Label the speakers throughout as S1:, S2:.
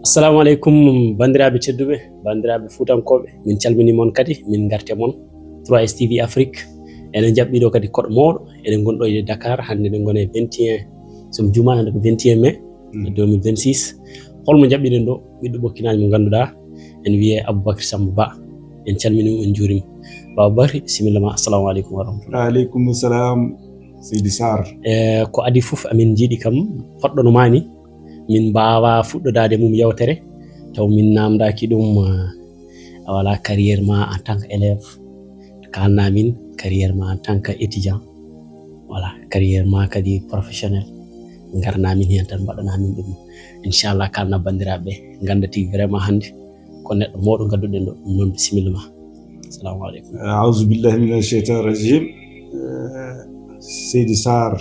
S1: Assalamu alaikum bandiraɓe tedduɓe bandiraɓe fuutankoɓe min calmini mon kadi min garte mon 3STV Afrique enen jaɓɓiɗo kadi koɗo mawɗo eɗen gonɗo e Dakar hande eɗen gone 21 somo jumani hande ko 21 mai 2026 holmo jaɓɓiɗen ɗo ɓiɗɗo ɓokkinaji mo ganduɗa en wiye Aboubacry Samba Ba en calminimo en juurima Baba Bakry bisimilla ma assalamu aleykum wa rahmatullah.
S2: Aleykum salam Seydi Sarr.
S1: Ko adi foof amin jiiɗi kam poɗɗo no mani min mbawa fuɗɗodade mum yewtere taw min namdaki ɗum a wala carrière ma en tant que élève kalna min carrière ma en tant que étudiant voilà carrière ma kadi professionnel garna min hen tan mbaɗana min ɗum inchallah kalna bandiraɓe ganda tigui vraiment hande ko neɗɗo mawɗo gadduɗen ɗo ɗum noon bisimilla ma assalamu aleykum.
S2: A'udhu billahi minash shaitanir rajim. Seydi Sarr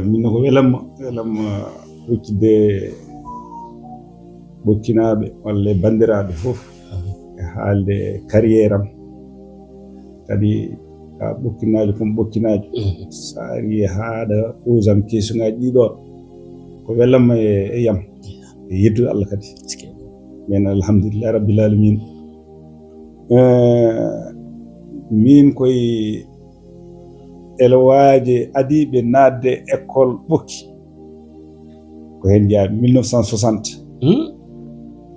S2: min ko welam hokkide bokkinaɓe walla bandiraɓe fof e haalde carrière am kadi ka bokkinaji kom bokkinaji sa ari haɗa posam question ngaji ɗiɗon ko welam e yam e yeddude Allah kadi men alhamdulillah rabbil alamin. Min koye elewaje adiɓe nadde école ɓokki ko hen jaami 1960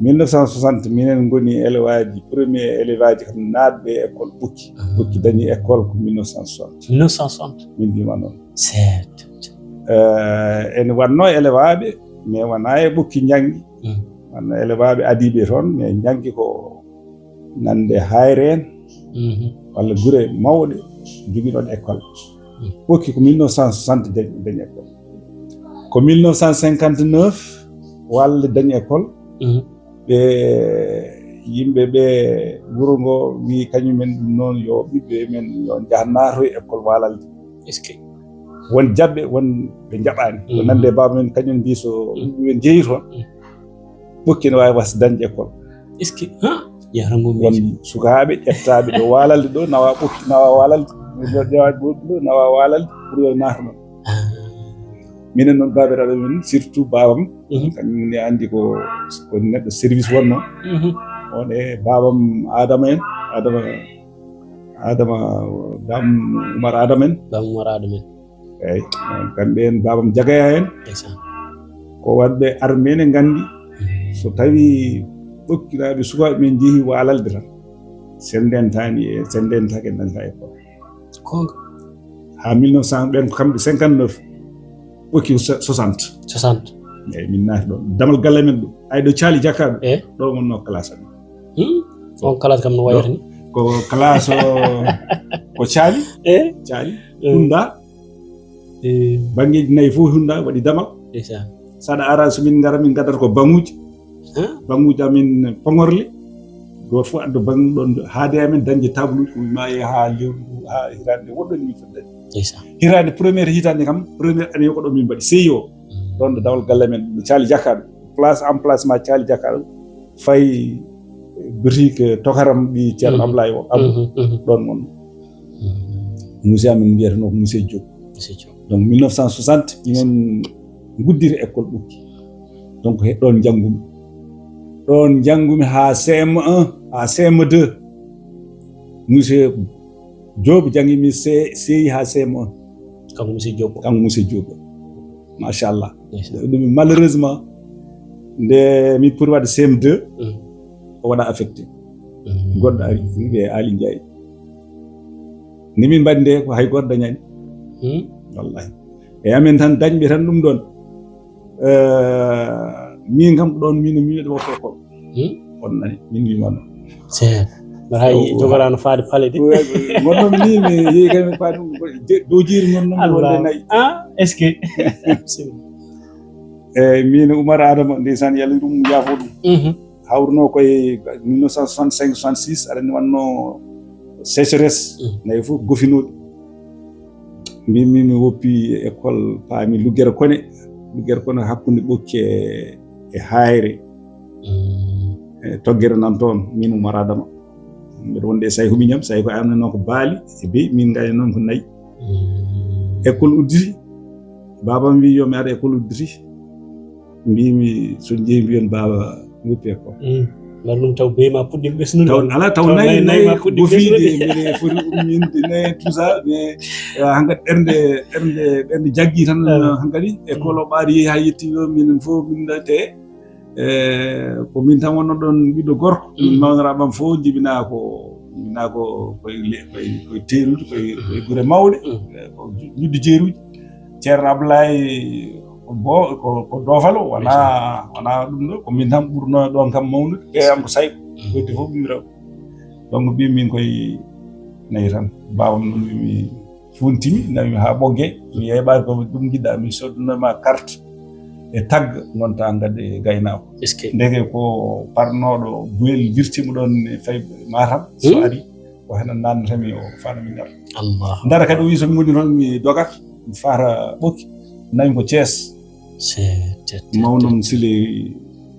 S2: 1960 minen goni élewaji premier élevage kam nadde école ɓokki ɓokki dañi école ko
S1: 1960
S2: min mbima noon
S1: c'est
S2: ene wanno élevaɓe mais wona e ɓokki janggi wanno élevaɓe adiɓe toon mais janggi ko nande hayre en walla guure mawɗe jogui ɗon école ɓokki ko 1960 dañi école ko 1959 walla dañi école ɓe yimɓeɓe wuuro ngo wi kañumen ɗum noon yo ɓiɓɓe men yo jaah natoye école walalde won jabɓe won ɓe jaɓani ko nande baba men kañum mbi so ɓe jeeyi toon ɓokki ne wawi wasde dañde école won sukaɓe ƴettaɓe ɗo walalde ɗo nawa ɓokki nawa walalde nawa walalde pour yo naata ɗon minen noon babiraɓe men surtout babam kañum ne andi ko neɗɗo service wonno on e babam Adama en Adama bam Oumar Adama en eyyi kamɓe en babam Jagaya en ko wadɓe armée ne gandi so tawi ɓokkiraɓe sukaɓe men jeehi walalde tan sendentani e sendentake nanta école ha 1900 ɓen kamɓe 59 ɓokki 60 eyyi min naati ɗon damal galle men ɗo ay ɗo caali jakkaɓe ɗo wonno classe amen
S1: on classe kam no wayata ni
S2: ko classe ko caali Hunda bangeji nayyi fof Hunda waɗi damal saɗa ara so min gara min gaddata ko banguji amin Pogorle goto fof addo bangu ɗon haade amen dañde table uji ma ha lewru ha hirande woɗɗoni min fof dañi hirande premiére hitande kam premiére année ko ɗo min mbaɗi CIO ɗon ɗo dawal galle men ɗo caali jakkaɗo place emplacement caali jakkaɗo fayi boutique tokaram ɗi ceerno Ablaye o Abou ɗon won monsieur amin mbiyatano ko monsieur Diop donc 1960 inen guddiri école ɓokki donc ɗon janggumi ha CM1 ha CM2 monsieur Diop jangimi CI ha CM1
S1: kanko monsieur Diop
S2: machallah ɗum malheureusement nde mi pour wadde CM2 o waɗa affecté goɗɗo ari wiye Ali Ndiaye ni min mbaɗi nde ko hay goto dañani wallahi e amen tan dañɓe tan ɗum ɗon min kam ko ɗon min miɗo watta école on nani min wima noon
S1: mbaɗa hay jogorano faade paale de
S2: gonnomi ni mi yeehi kay mi faade dow jiiri gonnomi wonde nayyi
S1: est ce que
S2: eyyi min Oumar Adama ndeysan yalla ɗum yaafo ɗum hawruno koye 1965 66 aɗa wanno sécheresse nayi fof gofinoɗi mbimi mi woppi école paami Lugguere Kone hakkude ɓokki e hayre toggere nan toon min Oumar Adama mbiɗa wonde sayi ko miñam sayi ko amne noon ko baali e beyi min gayni noon ko nayyi école udditi babam wi yo mi ara école udditi mbimi so jeeyi mbiyon baba woppi école
S1: mbar ɗum taw beyma puɗɗi ɓesnude
S2: taw ala taw nayi gofiide mbiɗe foti umminde nayi tout ça mais hankkadi ɓernde jaggi tan hankkadi école o ɓaari yeehi ha yetti ɗo minen fof mindate ko min tan wonno ɗon ɓiɗɗo gorko min mawnoraɓam fof jibina ko koye teeruji koye gure mawɗe ko judde jeeruji ceerno Abdoulaye ko doofalo wona ɗum ɗo ko min tan ɓurno ɗon kam mawnude ɓeyam ko sayko goddi fof ɓumiraw donc mbimi min koye nayi tan bawam ɗum mi funtimi nawimi ha ɓogge mi yeeɓani ko ɗum jiɗɗa mi soddanoma carte e tagga gonta gadde e gaynako ndege ko parnoɗo boyel wirtima ɗon e fay Matam so ari ko hen nannatami o fana mi ngara ndara kadi o wi somi woni toon mi dogat mi fata ɓokki nawi ko Thiès mawnom Sile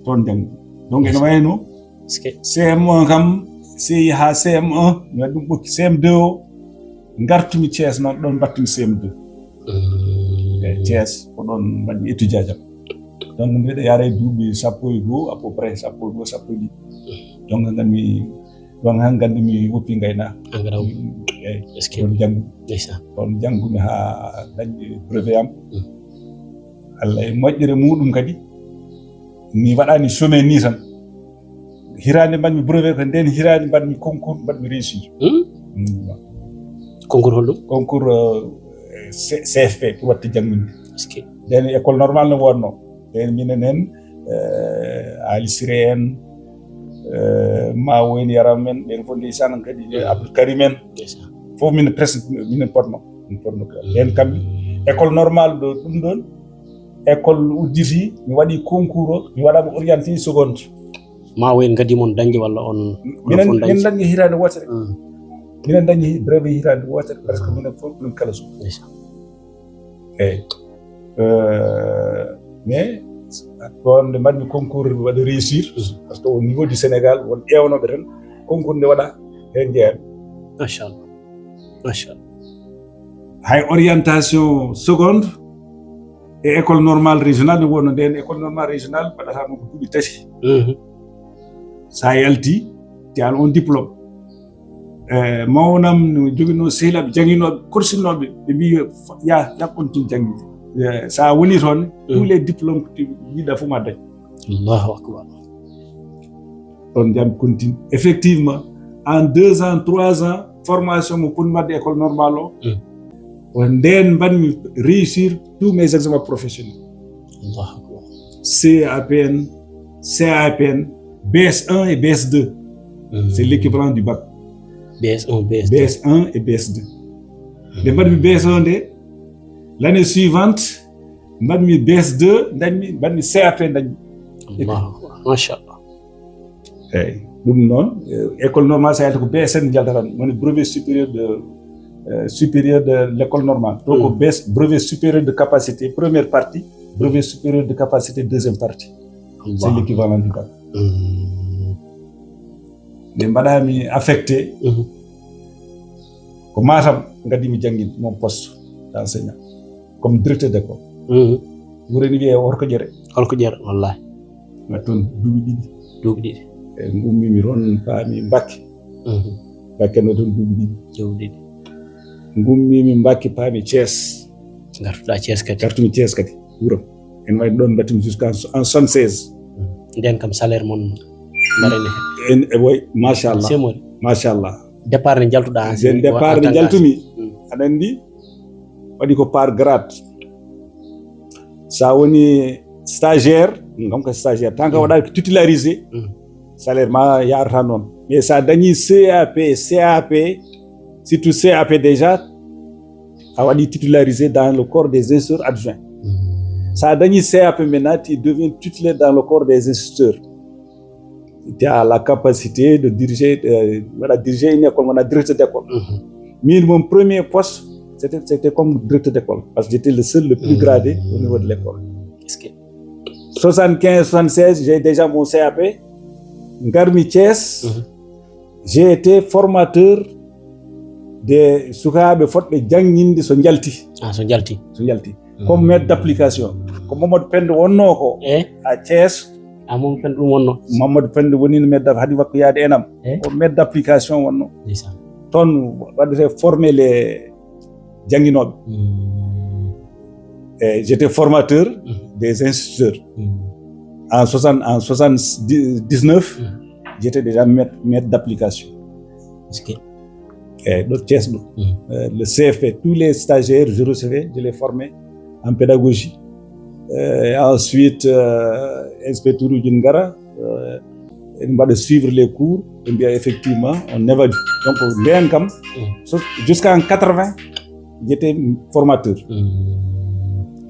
S2: toon janggi donc ene wayno CM1 kam seyi ha CM1 mi waɗi ɗum ɓokki CM2 o gartumi Thiès noon ɗon battumi CM2 e Thiès ko ɗon mbaɗmi étudiant jam donc mbiɗa yara e duuɓi 12 à peu près 12 12 donc ganmi ɗon han gandumi woppi gaynaka ɗon janggu ɗon janggumi ha dañƴi brevet am Allah e moƴƴere muɗum kadi mi waɗani chômé ni tan hirande mbaɗmi brevet ko nden hirande mbaɗmi concours mbaɗmi réussir
S1: concours holɗum
S2: concours CFP pour watte janggude nden école normale no wonno nden minen en Ali Siré en ma woni yaram men ɓen fof ndeysan kadi Abdou Karim en fof min presque minen potno nden kamɓe école normale ɗo ɗum ɗon école udditi mi waɗi concours o mi waɗama orienté seconde
S1: ma woyen gadimon dañde walla on
S2: min dañi hirande wotere minen dañi brevet hirande wotere presque minen fof ɗum kala so eyyi mais ɗon nde mbaɗmi concours waɗa réussir par ce que au niveau du Sénégal won ƴewnoɓe tan concours nde waɗa hen jeeyaɓe
S1: machallah
S2: hay orientation seconde e école normale régionale ne wonno nden école normale régionale mbaɗata ɗum ko duuɓi tati sa yalti ti an on diplôme mawnam no joguino sehilaɓe jangguinoɓe korsinnoɓe ɓe mbi ya continue jangguide sa woni toon tous les diplômes que yiɗa fof ma dañ
S1: Allahu akbar
S2: ɗon jam continue effectivement en 2 ans 3 ans formation mo ponni wadde école normale o nden mbanmi réussir tous mes examens professionnels
S1: Allahu akbar
S2: CAPN CAPN BS1 et BS2 c'est l'équivalent du bac BS1 et BS2 nde mbaɗmi BS1 nde l'année suivante mbaɗmi BS2 mbaɗmi CAP dañmi
S1: machallah
S2: eyyi ɗum noon école normale sa yalta ko BSN jalta tan woni brevet supérieur de l'école normale donc ko brevet supérieur de capacité première partie brevet supérieur de capacité deuxième partie c'est l'équivalent du bac nde mbaɗami affecté ko Matam gadimi jangguinde mon poste d'enseignant comme directeur d'école wureni wiye Horko Ƴere
S1: wallahi
S2: mi toon duuɓi ɗiɗi e gummimi toon paami Mbacké no toon duuɓi ɗiɗi gummimi Mbacké paami Thiès
S1: gartuɗa Thiès kadi
S2: gartumi Thiès kadi wuuram en wayi ɗon battimi jusqu'en 76
S1: nden kam salaire mon mbarene
S2: en way machallah
S1: départ ne jaltuɗa
S2: sen départ ne jaltumi aɗa andi waɗi ko par grade sa woni stagiaire ngam ko stagiaire tant que waɗa ko titularisé salaire ma yarata noon mais sa dañi CAP surtout CAP déjà a waɗi titularisé dans le corps des instituteurs adjoints sa dañi CAP maintenant tu deviens titulaire dans le corps des instituteurs tu as la capacité de diriger diriger une école on a directeur d'école mais mon premier poste c'était comme directeur d'école parce que j'étais le seul le plus gradé au niveau de l'école 75-76 j'ai déjà mon CAP ngarmi Thiès j'ai été formateur des sukaɓe fotɓe jangguinde so jalti comme maître d'application ko Mamadou Penda wonno ko à Thiès
S1: Mamadou Penda ɗum wonno
S2: Mamadou Penda woni maître hadi wakko yaade enam ko maître d'application wonno ton waɗete former les janguinoɓe j'étais formateur des instituteurs en 79 j'étais déjà maître d'application d'autres Thiès le CFP tous les stagiaires je recevais je les formais en pédagogie ensuite inspecteur uji ngara en mbaɗa suivre les cours et bien effectivement on évalue donc nden kam jusqu'en 80 j'étais formateur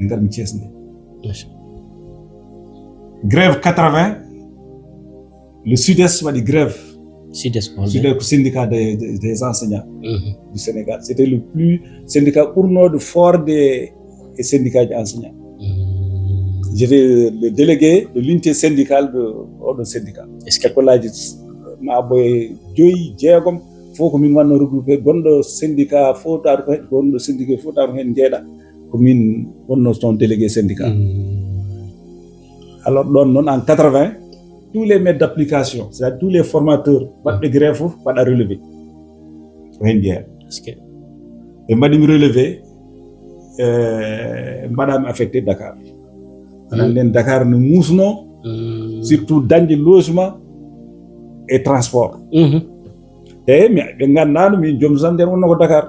S2: ngarmi Thiès nde grève 80 le Sud-Est waɗi grève Sud-Est syndicat des enseignants du Sénégal c'était le plus syndicat ɓurnoɗo fort des syndicats d'enseignants j'étais le délégué de l'unité syndicale de oɗo syndicat écolaji ma boye joyi jeegom fof ko min wanno regroupé gonɗo syndicat fof taru ko gonɗo syndicat fof taru hen jeeɗa ko min wonno son délégué syndical alors ɗon noon en 80 tous les maîtres d'application c'est-à-dire tous les formateurs mbaɗɓe grève fof mbaɗa relevé ko hen jeeya ɓe mbaɗimi relevé mbaɗami affecté Dakar anan nden Dakar no musno surtout dañde logement et transport ɓe gandano min joom sam nden wonno ko Dakar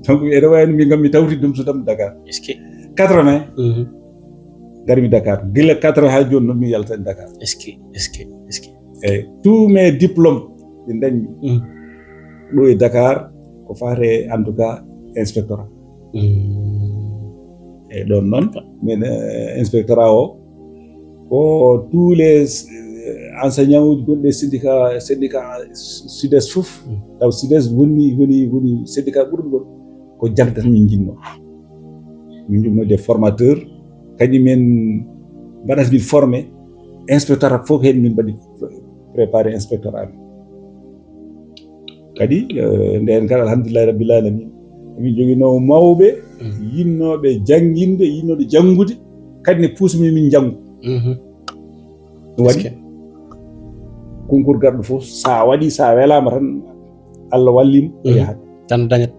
S2: donc ene wayno min gam mi tawti ɗum so tam Dakar 80 garmi Dakar gila 80 ha joni noon mi yaltani Dakar eyyi tous mes diplômes ɗi dañmi ɗo e Dakar ko fate en tout cas inspectorat eyyi ɗon noon min inspectorat o ko tous les enseignants uji gonɗi syndicat Sud-Est fof taw Sud-Est woni syndicat ɓurɗo ko jagdata min jinno des formateurs kadi min mbaɗata min formé inspectorat fof hen min mbaɗi préparé inspectorat kadi nden kala alhamdulillahi rabbil alamin min joguinowo mawɓe yinnoɓe jangguinde yinnoɓe janggude kadi ne puusmi min janggu ɗum waɗi concours garɗo fof sa waɗi sa welama tan Allah wallima yahat
S1: tan dañat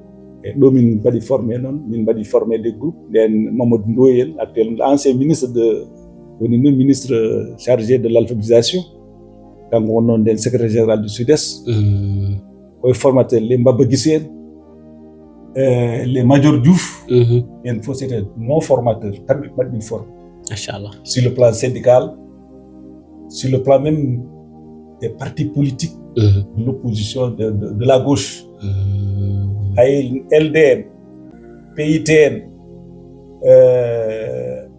S2: ɗo min mbaɗi formé noon min mbaɗi formé des groupes nden Mamadou Ndoye en actuellement ancien ministre woni noon ministre chargé de l'alphabétisation kanko wonno nden secrétaire général du Sud-Est koye formateur les Mbaba Guissé en les Major Diouf en fof c'était non formateur kamɓe mbaɗi min formé
S1: machallah
S2: sur le plan syndical sur le plan même des partis politiques de l'opposition de la gauche ay LDN PITN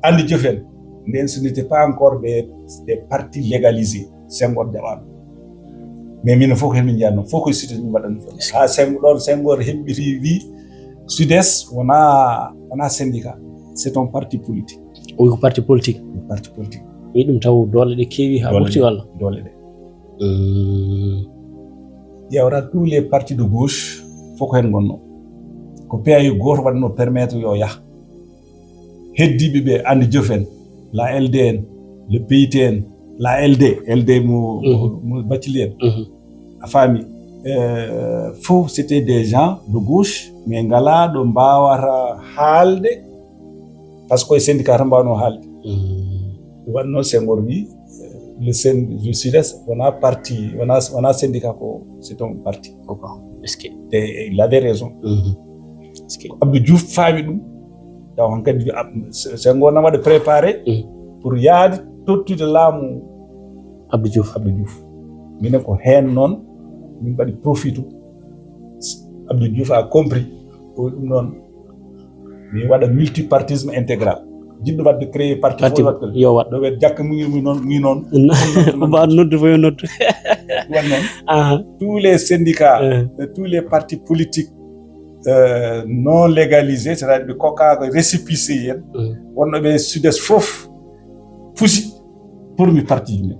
S2: andi jëfen nden ce n'était pas encore des partis légalisés Senghor jaɓano mais minen fof ko hen min jiyanno fof koye Sud-Est min mbaɗanno ha Senghor heɓɓiti wi Sud-Est wona syndicat c'est un parti politique
S1: ko parti politique wi ɗum taw dole ɗe keewi ha ɓurti walla
S2: dole ɗe ƴewra tous les partis de gauche fof ko hen gonno ko PAI goto waɗno permettre yo yaha heddiɓe ɓe andi joofen la LDN le PITN la LD mo Bathily en a faami fof c'était des gens de gauche mais ngala ɗo mbawata haalde par ce que koye syndicat tan mbawno haalde wanno Senghor wi le Sud-Est wona parti wona syndicat ko c'est un parti et il avait raison Abdou Diouf faami ɗum taw han kadi Senghor nan waɗa préparé pour yaade tottude laamu
S1: Abdou Diouf
S2: minen ko hen noon min mbaɗi profite Abdou Diouf a compris ko ɗum noon mi waɗa multipartisme intégral jiɗɗo wadde créé parti
S1: yo waɗ
S2: ɗo wet jakka mugi noon
S1: mbaɗ nodde fof yo nodde
S2: ɗum noon tous les syndicats tous les partis politiques non légalisés c'est-à-dire ɓe kokkaka récépissé yen wonno ɓe Sud-Est fof pusi pour mi parti men